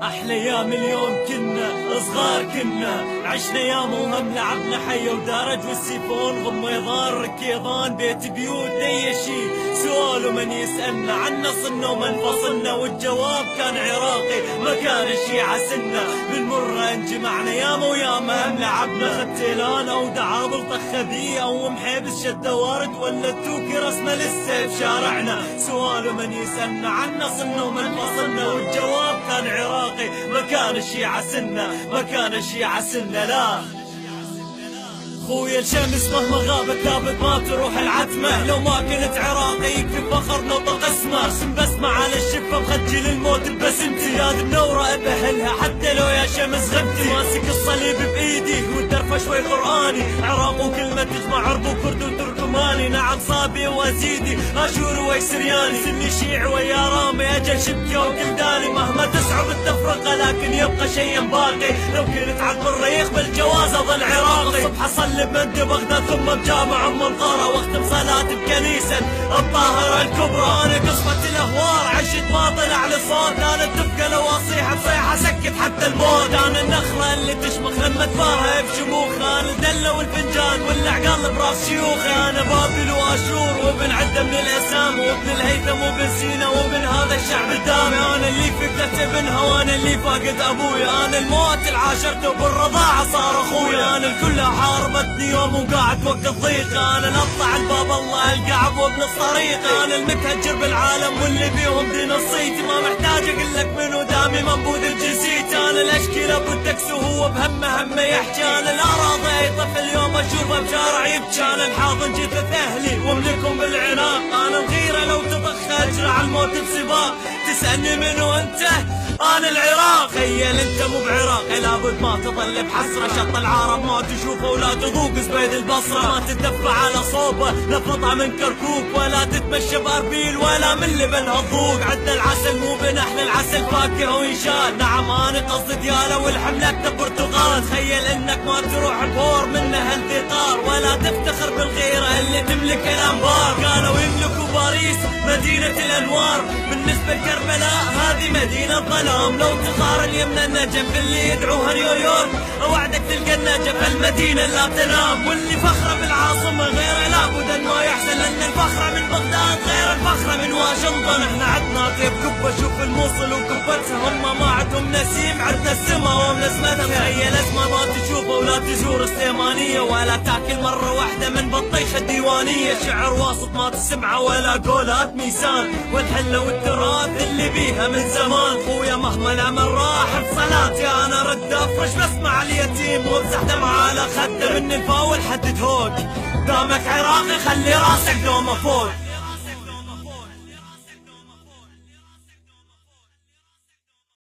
احلى ايام اليوم كنا صغار، كنا عشنا ايام وهم لعبنا حي ودرج والسيفون غميضان ركيضان بيت بيوت اي شي سؤال ومن يسألنا عنا صنا ومن فصلنا، والجواب كان عراقي ما كان شي عسلنا. بالمرة انجمعنا ياما وياما هم لعبنا ختيلان او دعابل طخ بيئة ومحيبس شد وارد ولا التوكي رسمه لسه بشارعنا. سؤال ومن يسألنا عنا صنا ومن فصلنا، والجواب كان عراقي ما كان شي عسلنا، ما كان شي عسلنا. لا خويا الشمس مهما غابت لابد ما تروح العتمة، لو ما كنت عراقي يكفي فخر نطق اسمه. ارسم بسمة على الشفة مخجل الموت ببسمتي، يا النورة ابهلها حتى لو يا شمس غبتي. ماسك الصليب بايدي والدرفة شوي قرآني، عراق وكلمة تجمع عرب وكرد وتركماني. نعم صابي وازيدي اشور ويسرياني، سني شيع ويا رامي اجل شبكة وكلداني. مهما تصعب التفرقة لكن يبقى شيء باقي، لو كنت على البريخ بالجواز اظل عراقي. الصبح اصلي بمند بغداد ثم بجامع ام القرى، واختم صلاة بكنيسة الطاهرة الكبرى. انا قصة الاهوار عشت ما طلع لي صوت، انا تبقى لو اصيح بصيحة سكت حتى الموت. انا النخرة اللي تشمخ لما تفارها بشموخ، انا الدلة والفنجان والعقال براس شيوخي. انا بابل واشور وابن عدة من الاسام، وابن الهيثم وابن سينا وابن هذا الشعب الدامي. انا اللي فقدت ابنها وانا اللي فاقد ابويا، انا الموت العاشرته بالرضاعة صار اخويا. انا الكل حاربتني يوم وقاعد وقت الضيق، انا نطلع الباب الله القعب وابن الطريق. انا المتهجر بالعالم واللي بيهم دين الصيت، ما محتاج اقول لك منو دامي منبوذ الجنسيت. انا الاشكي ابو التكس وهو بهمه همه يحكي، انا الاراضي اي طفل يوم اشوفه بشارع يبكي. انا الحاضن جثث اهلي واملكهم بالعناق، انا الغيره لو تطخ اجرع الموت بسباق. تسالني منو انت؟ انا العراق. تخيل انت مو بعراقي لابد ما تظل بحسره، شط العرب ما تشوفه ولا تذوق زبيد البصره. ما تدفع على صوبه لفطعه من كركوك، ولا تتمشى باربيل ولا من لبن هالذوق. عد العسل مو بنحل العسل فاكهه وينشال، نعم انا قصدي دياله والحمله اكتب برتقال. تخيل انك ما تروح بهور منه هالثقار، ولا تفتخر بالغيره اللي تملك الانبار. كانوا يملكوا باريس مدينه الانوار، بالنسبه لكربلاء هذه مدينه ظلام. لو تقارن يمنا النجف اللي يدعوها نيويورك، اوعدك تلقى النجف المدينه لا تنام. واللي فخره بالعاصمه غيره لابد ان ما يحسن، لان الفخره من بغداد غير الفخره من واشنطن. احنا عدنا طيب كبه شوف الموصل وكبتها، هم ما عندهم نسيم عندنا السما ونسمتها. تخيل اسمه ما تشوفه ولا تزور السليمانيه، ولا تاكل مره واحده من بطيخه الديوانيه. شعر واسط ما تسمعه ولا قولات ميسان، والحله والتراث اللي بيها من زمان. خويا مهما الامل راح بصلاتي انا رد افرش بسمع اليتيم وامسح دمعه على خده، من الفاول حدد هوك. دامك عراقي خلي راسك دومه فوق.